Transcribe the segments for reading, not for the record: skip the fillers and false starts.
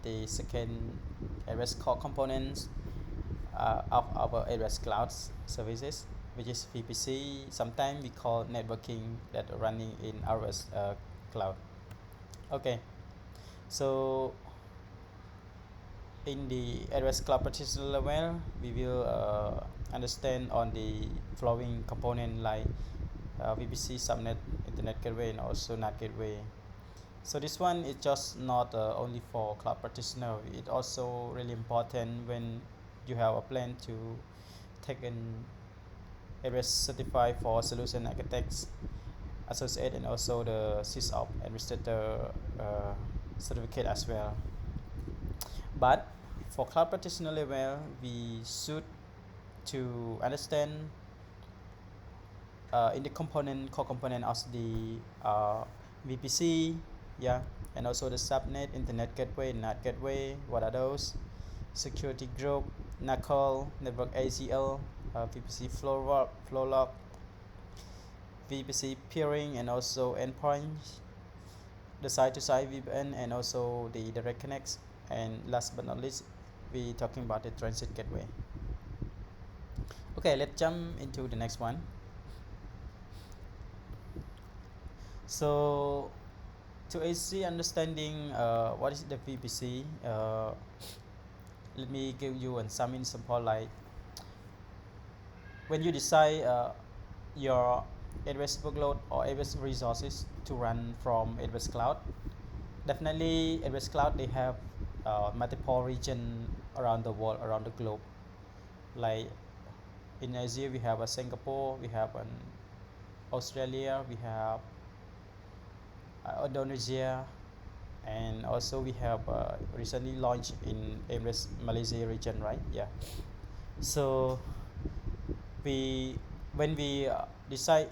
the second AWS core components of our AWS Cloud services, which is VPC. Sometimes we call networking that are running in AWS Cloud. Okay, so in the AWS Cloud Practitioner level, we will understand on the following component like VPC, Subnet, Internet Gateway, and also NAT Gateway. So this one is just not only for Cloud Practitioner. It's also really important when you have a plan to take an AWS Certified for Solution Architects Associate and also the SysOps Administrator certificate as well. But for Cloud Practitioner level, we should to understand in the core component of the VPC, yeah, and also the Subnet, Internet Gateway, NAT Gateway. What are those? Security group, NACL, network ACL, VPC flow log, VPC Peering, and also endpoints, the side-to-side VPN, and also the direct connects. And last but not least, we talking about the transit gateway. Okay, let's jump into the next one. So to easy understanding what is the VPC, let me give you some example. Like when you decide your AWS workload or AWS resources to run from AWS Cloud, definitely AWS Cloud they have multiple regions around the world, around the globe. Like in Asia we have Singapore, we have Australia, we have Indonesia, and also we have recently launched in AWS Malaysia region, right? Yeah. So when we decide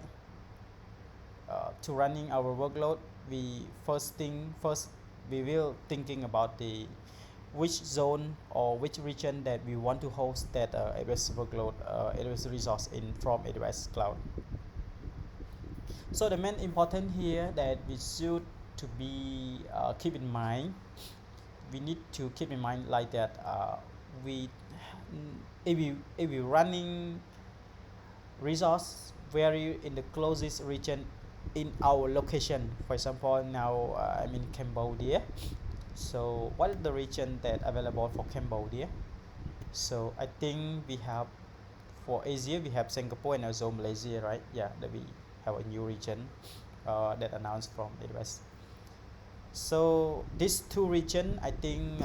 to running our workload, we first we will thinking about the which zone or which region that we want to host that AWS workload, AWS resource in from AWS Cloud. So the main important here that we should to be keep in mind, we need to keep in mind like that if we running resource very in the closest region in our location. For example, now I'm in Cambodia. So what is the region that available for Cambodia? So I think we have for Asia we have Singapore and also Malaysia, right? Yeah, that we have a new region that announced from AWS. So these two regions I think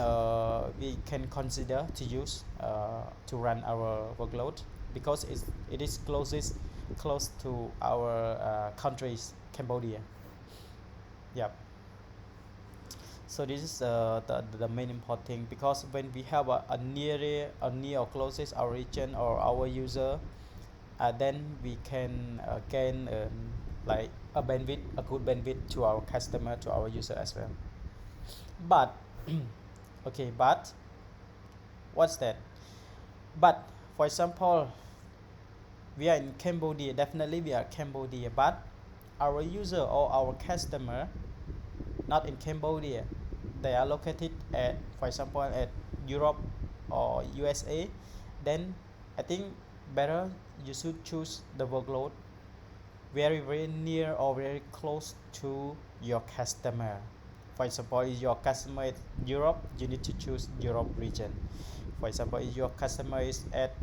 we can consider to use to run our workload because it is close to our countries, Cambodia. Yeah. So this is the main important thing, because when we have a near or closest our region or our user, then we can gain like a good bandwidth to our customer, to our user as well. But okay, but what's that? But for example, we are in Cambodia, definitely we are Cambodia, but our user or our customer not in Cambodia, they are located at, for example, at Europe or USA, then I think better you should choose the workload very near or very close to your customer. For example, if your customer is Europe, you need to choose Europe region. For example, if your customer is at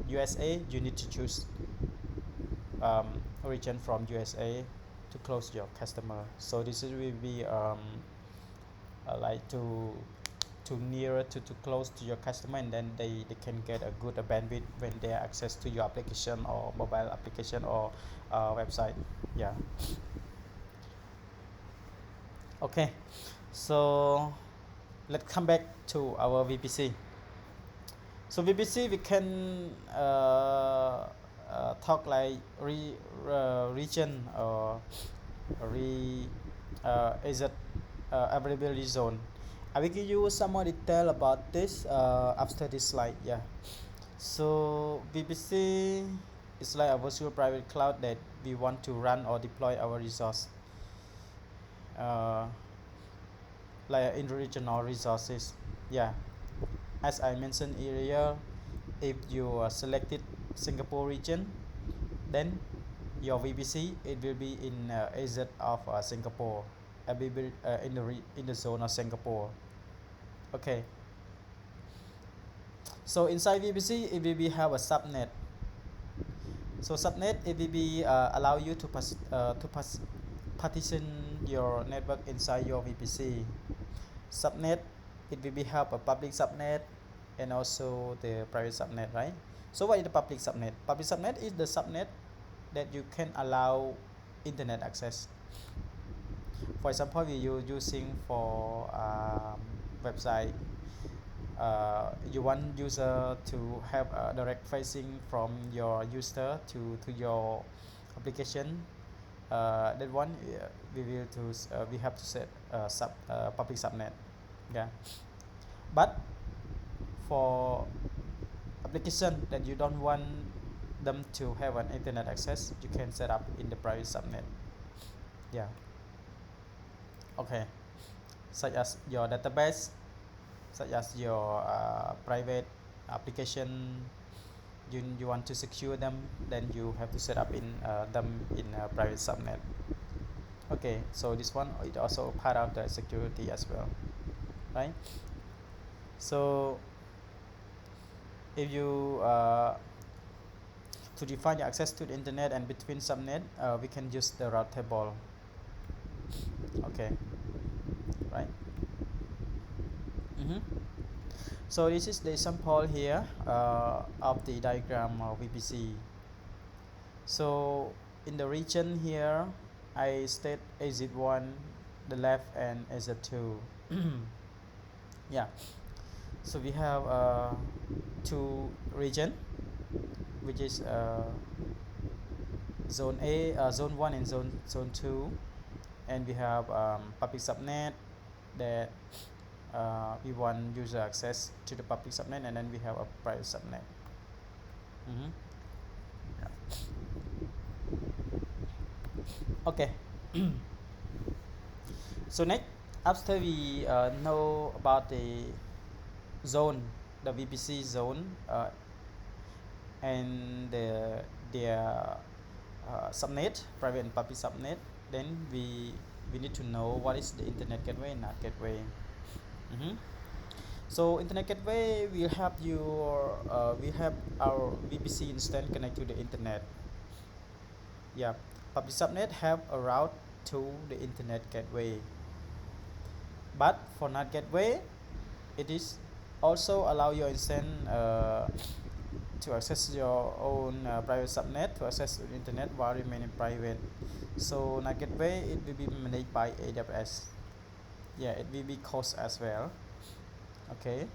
USA, you need to choose region from USA to close your customer. So this will be like to nearer to close to your customer, and then they can get a good bandwidth when they access to your application or mobile application or website. Yeah. Okay, so let's come back to our VPC. So VPC we can talk like region or is it availability zone. I will give you some more detail about this after this slide. Yeah. So VPC is like a virtual private cloud that we want to run or deploy our resource. like in-regional resources. Yeah, as I mentioned earlier, if you selected Singapore region, then your VPC it will be in AZ of Singapore, will be in the zone of Singapore. Okay. So inside VPC it will be have a subnet. So subnet it will be allow you to partition your network inside your VPC. Subnet it will be have a public subnet and also the private subnet, right? So what is the public subnet? Public subnet is the subnet that you can allow internet access. For example, you using for website. You want user to have a direct facing from your user to your application. That one we have to set public subnet. Yeah. But for application that you don't want them to have an internet access, you can set up in the private subnet. Yeah. Okay. Such as your database, such as your private application, you want to secure them, then you have to set up in them in a private subnet. Okay, so this one is also part of the security as well, right? So if you to define the access to the internet and between subnet, we can use the route table. Okay, right. So this is the example here of the diagram of VPC. So in the region here, I state AZ1 the left and AZ2. Yeah. So we have two region, which is zone A, zone 1 and zone 2, and we have public subnet that we want user access to the public subnet, and then we have a private subnet. Yeah. Okay. So next, after we know about the zone, the VPC zone, and their subnet, private and public subnet, then we need to know what is the internet gateway and NAT gateway. So internet gateway will have we have our VPC instance connect to the internet. Yeah, public subnet have a route to the internet gateway. But for NAT gateway, it is also allow your instance to access your own private subnet to access the internet while remaining private. So NAT gateway it will be managed by AWS. Yeah, it will be cost as well. Okay.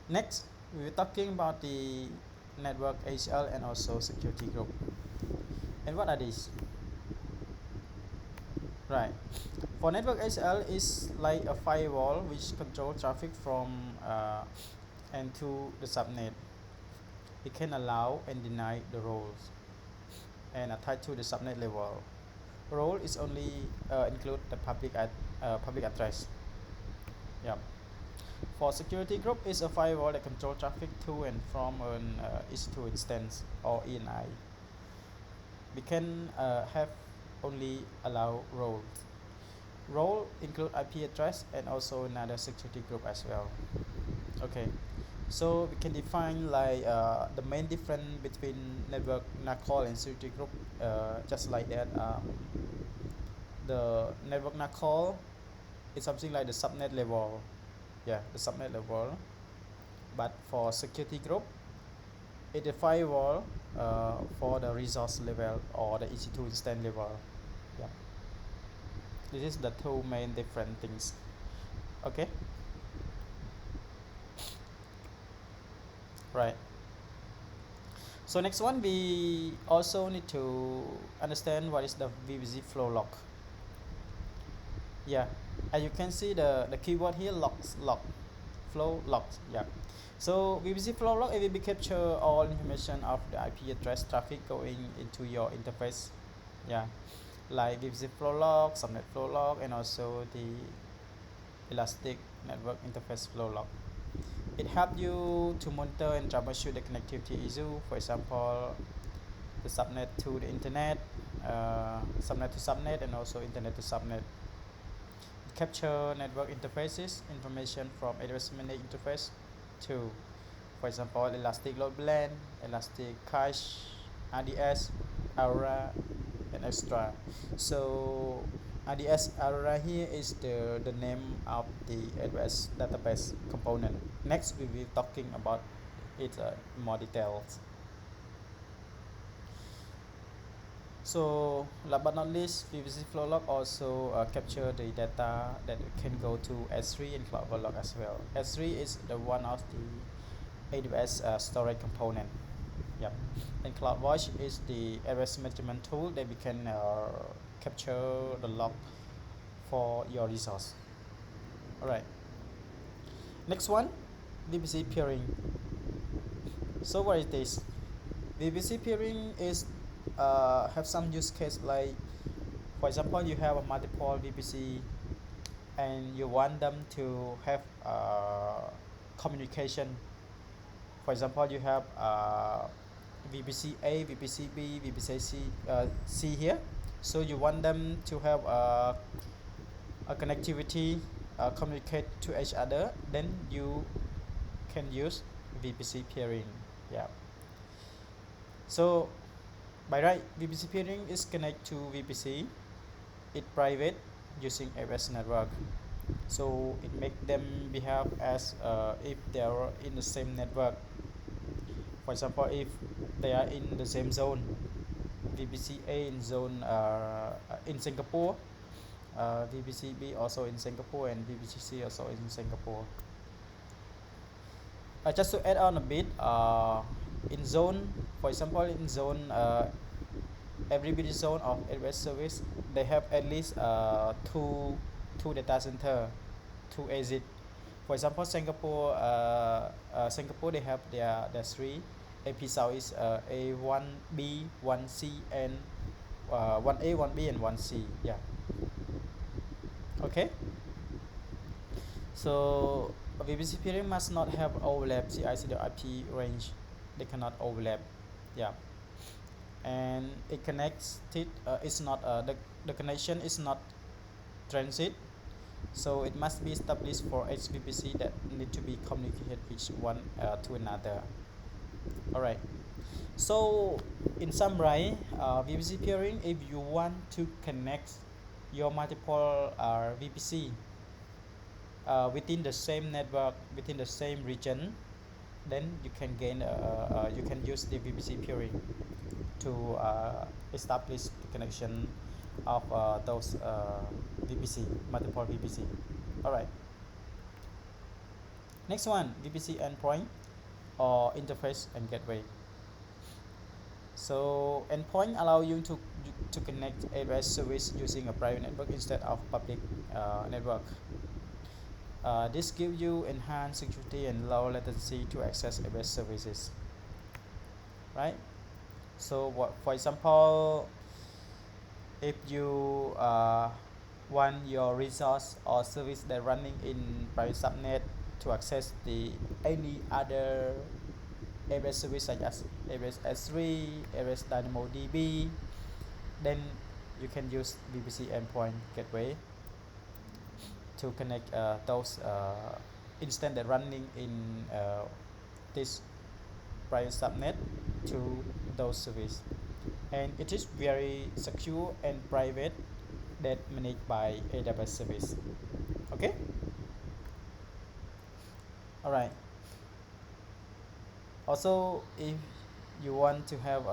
Next, we were talking about the network ACL and also security group. And what are these? Right. For network ACL is like a firewall which control traffic from and to the subnet. It can allow and deny the roles and attach to the subnet level. Role is only include the public address. Yeah. For security group is a firewall that control traffic to and from an EC2 instance or ENI. We can have only allow roles. Role include IP address and also another security group as well. Okay, so we can define like the main difference between network NACL and security group just like that. The network NACL is something like the subnet level. Yeah, the subnet level. But for security group, it's a firewall for the resource level or the EC2 instance level. Yeah. This is the two main different things. Okay. Right. So next one, we also need to understand what is the VPC flow log. Yeah, as you can see the keyword here, log, flow logs. Yeah. So VPC flow log, it will be capture all information of the IP address traffic going into your interface. Yeah. like VPC flow log, subnet flow log, and also the elastic network interface flow log. It helps you to monitor and troubleshoot the connectivity issue. For example, the subnet to the internet, subnet to subnet, and also internet to subnet. It capture network interfaces information from AWS managed interface to, for example, elastic load balance, elastic cache, RDS, Aura, and extra. So RDS Aura here is the name of the AWS database component. Next we will be talking about it in more details. So last but not least, VPC flow log also capture the data that can go to S3 and CloudWatch log as well. S3 is the one of the AWS storage component. Yep. And CloudWatch is the AWS management tool that we can capture the log for your resource. Alright. Next one, VPC Peering. So what is this? VPC Peering is have some use case like, for example, you have a multiple VPC and you want them to have communication. For example, you have VPC A, VPC B, VPC C here. So you want them to have a connectivity, communicate to each other. Then you can use VPC peering. Yeah. So by right, VPC peering is connect to VPC. It private using AWS network. So it make them behave as if they are in the same network. For example, if they are in the same zone, VPC A in zone in Singapore, VPC B also in Singapore, and VPC C also in Singapore. Just to add on a bit, in zone, for example, in zone, every business zone of AWS service, they have at least two data center, two exit. For example, Singapore, they have their three. AP South is A1B, 1C, and 1A, 1B, and 1C. Yeah. Okay. So VPC peering must not have overlap CIDR IP range. They cannot overlap. Yeah. And it connects it. It's not the connection is not transit. So it must be established for each VPC that need to be communicated each one to another. Alright. So in summary, VPC peering, if you want to connect your multiple VPC within the same network, within the same region, then you can gain you can use the VPC peering to establish the connection of those VPC, multiple VPC. Alright. Next one, VPC endpoint or interface and gateway. So endpoint allow you to connect AWS service using a private network instead of public network. This gives you enhanced security and low latency to access AWS services. Right? So for example, if you want your resource or service that running in private subnet to access the any other AWS service such as AWS S3, AWS DynamoDB, then you can use VPC endpoint gateway to connect those instance that running in this private subnet to those service, and it is very secure and private that managed by AWS service. Okay. Alright. Also, if you want to have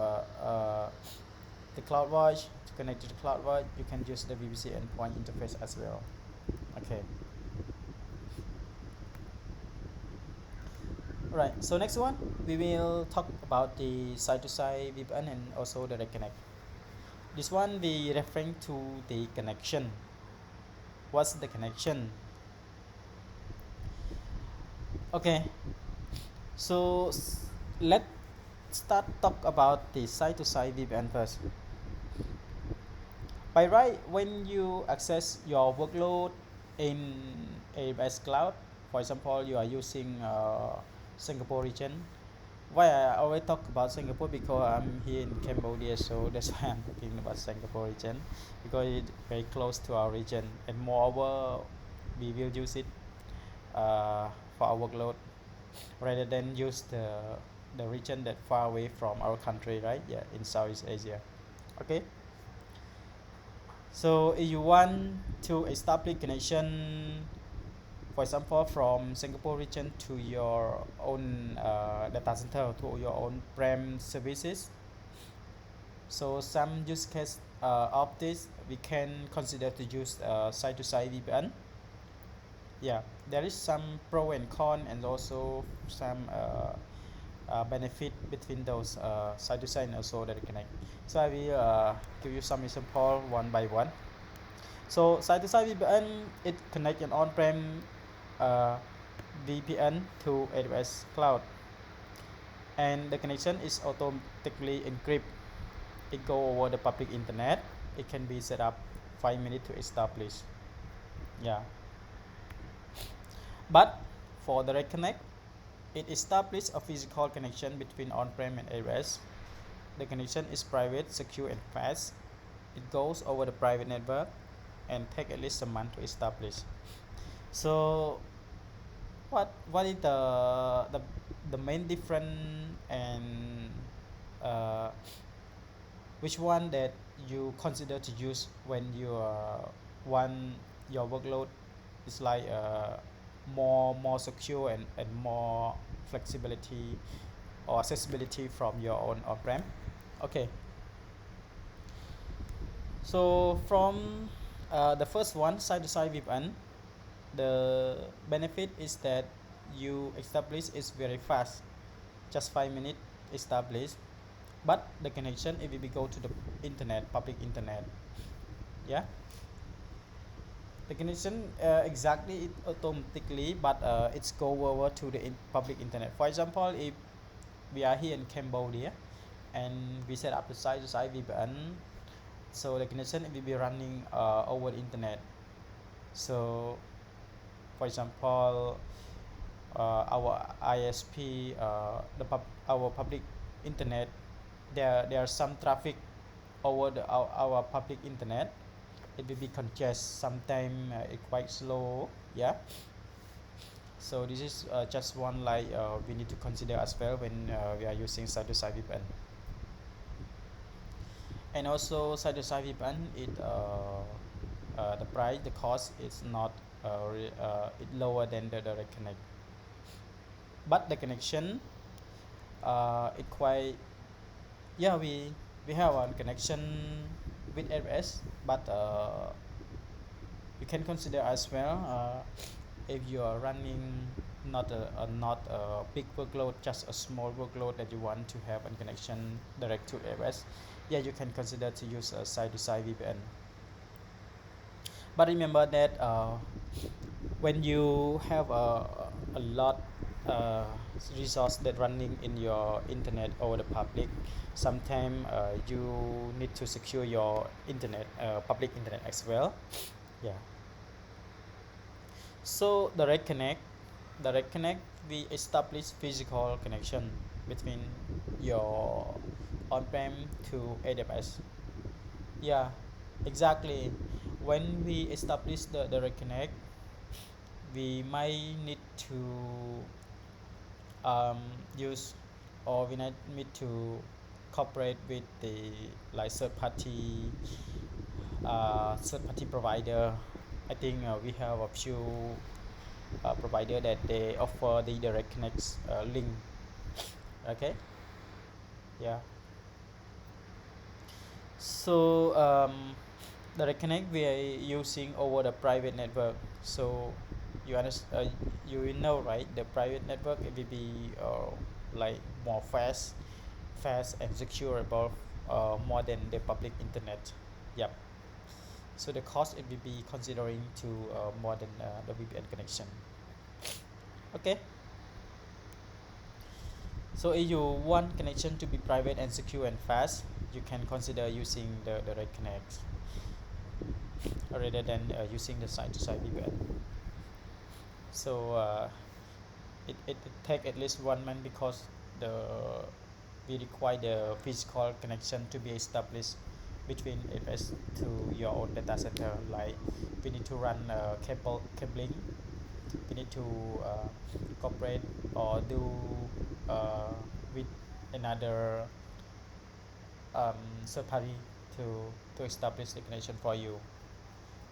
the CloudWatch to connect to the CloudWatch, you can use the VPC endpoint interface as well. Okay. Alright, so next one we will talk about the side-to-side VPN and also direct connect. This one we referring to the connection. What's the connection? Okay, so let's start talk about the side-to-side VPN first. By right, when you access your workload in AWS Cloud, for example, you are using Singapore region. Why I always talk about Singapore, because I'm here in Cambodia, so that's why I'm talking about Singapore region, because it's very close to our region, and moreover, we will use it for our workload rather than use the region that far away from our country, right? Yeah, in Southeast Asia. Okay. So if you want to establish connection, for example, from Singapore region to your own data center, to your own prem services, so some use case of this we can consider to use side-to-side VPN. Yeah, there is some pro and con, and also some benefit between those side-to-side and also direct connect. So I will give you some example one by one. So side-to-side VPN, it connects an on-prem VPN to AWS Cloud, and the connection is automatically encrypted. It go over the public internet. It can be set up 5 minutes to establish. Yeah. But for direct connect, it establishes a physical connection between on-prem and AWS. The connection is private, secure, and fast. It goes over the private network and take at least a month to establish. So what is the main difference, and which one that you consider to use when you want your workload is like more secure and more flexibility or accessibility from your own on-prem? Okay. So from the first one, side-to-side VPN, the benefit is that you establish is very fast, just 5 minutes established. But the connection, if we go to the internet, public internet, yeah, the connection exactly it automatically, but it's go over to the public internet. For example, if we are here in Cambodia and we set up the side-to-side VPN, so the connection will be running over the internet. So for example, our ISP, our public internet, there are some traffic over our public internet. It will be congested, sometimes it's quite slow. Yeah. So this is just one like we need to consider as well when we are using side-to-side VPN. And also side-to-side VPN, the price, the cost is not it lower than the direct connect, but the connection it quite, yeah, we have a connection with AWS, but you can consider as well if you are running not a big workload, just a small workload that you want to have a connection direct to AWS, yeah, you can consider to use a side-to-side VPN. But remember that when you have a lot resource that running in your internet over the public, sometimes you need to secure your internet, public internet as well. Yeah. So direct connect, we establish physical connection between your on-prem to AWS. Yeah, exactly. When we establish the direct connect, we might need to use, or we need to cooperate with the like third party provider. I think we have a few provider that they offer the direct connects link. Okay. Yeah. So direct connect we are using over the private network. So you know, right, the private network it will be like more fast and securable more than the public internet. Yep. So the cost it will be considering to more than the VPN connection. Okay. So if you want connection to be private and secure and fast, you can consider using the direct connect. rather than using the side-to-side VPN. So it take at least 1 month because the we require the physical connection to be established between AWS to your own data center. Like we need to run cabling, we need to cooperate or do uh, with another third party to establish the connection for you.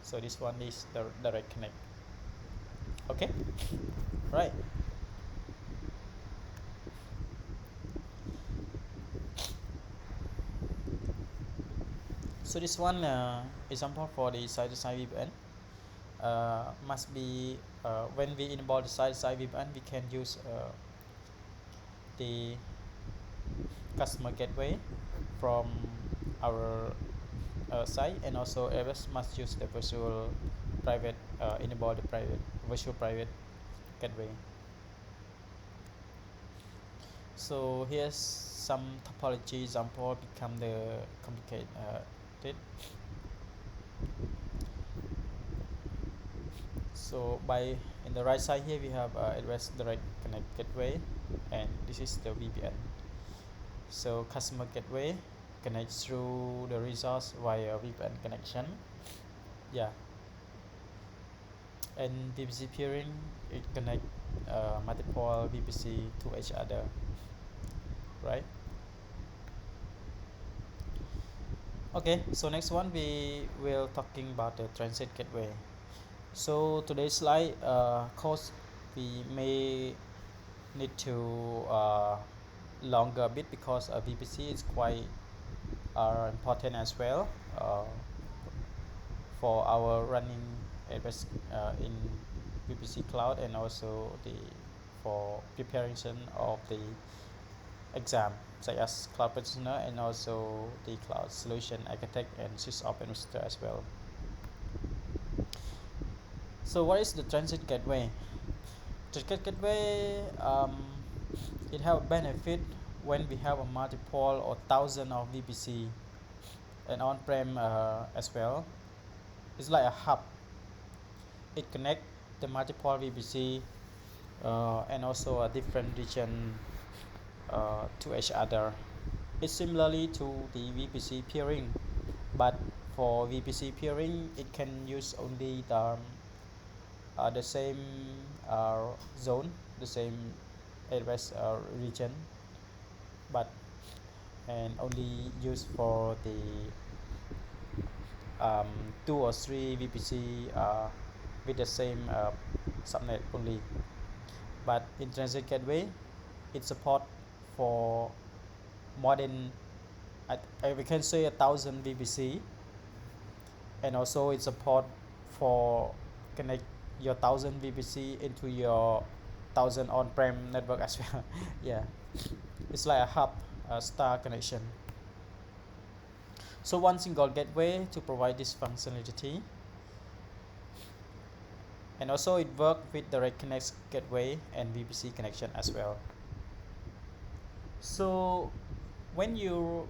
So this one is the direct connect. Okay, right. So this one example for the side-to-side VPN must be when we enable the side-to-side VPN, we can use the customer gateway from our site, and also AWS must use the virtual private enable the private virtual private gateway. So here's some topology example become the complicated. So by in the right side here we have AWS direct connect gateway, and this is the VPN. So customer gateway connects through the resource via VPN connection. Yeah. And VPC peering, it connect multiple VPC to each other, right? Okay, so next one we will talking about the transit gateway. So today's slide course we may need to longer a bit because VPC is quite important as well for our running AWS in VPC cloud, and also for preparation of the exam such as cloud practitioner, and also the cloud solution architect and sysops administrator as well. So what is the transit gateway? Transit gateway it have benefit when we have a multiple or thousand of VPC and on-prem as well. It's like a hub. It connect the multiple VPC and also a different region to each other. It's similarly to the VPC peering, but for VPC peering it can use only the same zone, the same AWS region, but and only used for the 2 or 3 VPC with the same subnet only. But in transit gateway it support for more than we can say 1,000 VPC, and also it support for connect your 1,000 VPC into your 1,000 on-prem network as well. Yeah, it's like a hub, a star connection. So one single gateway to provide this functionality, and also it works with direct connect gateway and VPC connection as well. So when you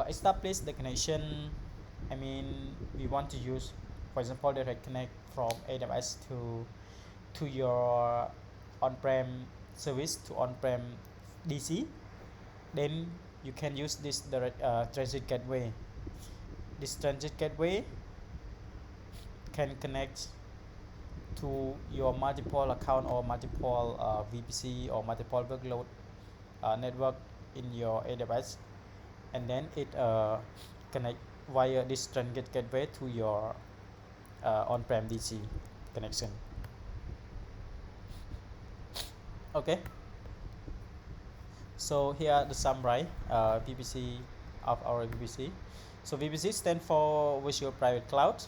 establish the connection, I mean we want to use, for example, direct connect from AWS to your on-prem service, to on-prem DC, then you can use this direct transit gateway. This transit gateway can connect to your multiple account or multiple VPC or multiple workload network in your AWS, and then it connect via this transit gateway to your on-prem DC connection. Okay, so here are the summary VPC of our VPC. So VPC stands for Virtual Private Cloud,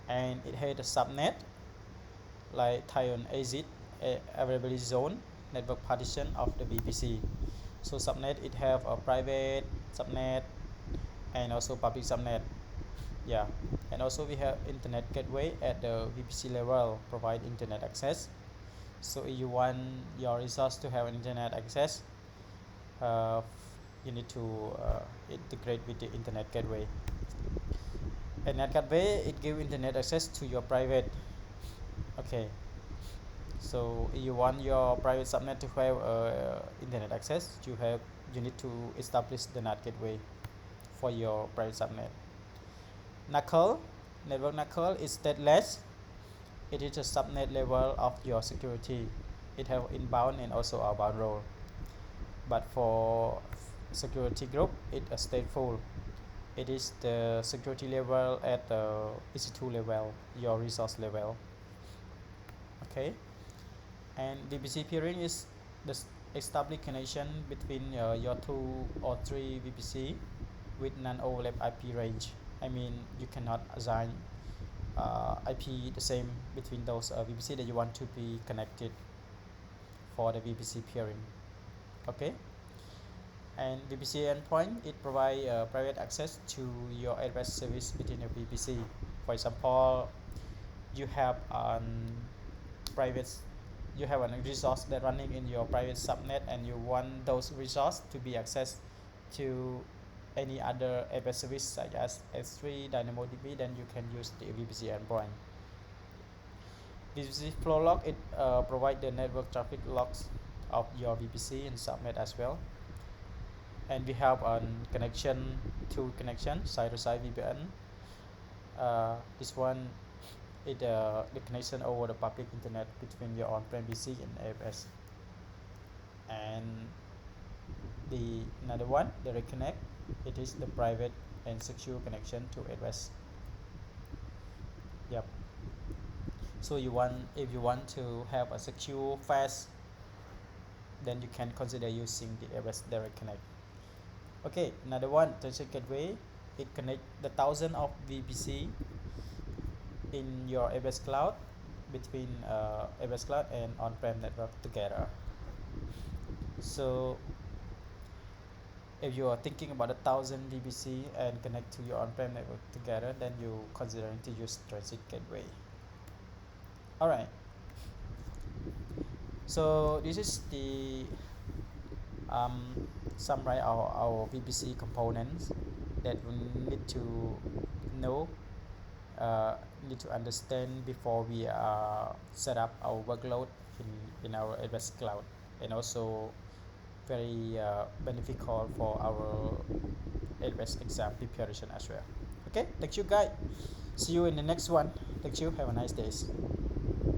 and it has a subnet like tie on exit availability zone network partition of the VPC. So subnet it have a private subnet and also public subnet. Yeah, and also we have internet gateway at the VPC level, provide internet access. So if you want your resource to have internet access, you need to integrate with the internet gateway. A NAT gateway, it gives internet access to your private. Okay, so you want your private subnet to have internet access, you need to establish the NAT gateway for your private subnet. NACL, network NACL, is stateless. It is a subnet level of your security. It have inbound and also outbound role. But for security group, it is stateful. It is the security level at the EC2 level, your resource level. Okay, and VPC peering is the established connection between your 2 or 3 VPC with non-overlap IP range. I mean, you cannot assign IP the same between those VPC that you want to be connected for the VPC peering. Okay, and VPC endpoint, it provides private access to your AWS service between your VPC. For example, you have private you have a resource that running in your private subnet and you want those resources to be accessed to any other AWS service such as S3, DynamoDB, then you can use the VPC endpoint. VPC flow log, it provides the network traffic logs of your VPC and subnet as well. And we have a connection to connection side-to-side VPN. This one is the connection over the public internet between your on-prem PC and AWS. And the another one, the reconnect, it is the private and secure connection to AWS. Yep. So if you want to have a secure, fast, then you can consider using the AWS Direct Connect. Okay, another one, Transit Gateway, it connects the thousands of VPC in your AWS Cloud between AWS Cloud and on-prem network together. So if you are thinking about 1,000 VPC and connect to your on-prem network together, then you considering to use Transit Gateway. Alright, so this is the summary of our VPC components that we need to know, need to understand before we set up our workload in our AWS Cloud, and also very beneficial for our AWS exam preparation as well. Okay, thank you guys. See you in the next one. Thank you. Have a nice day.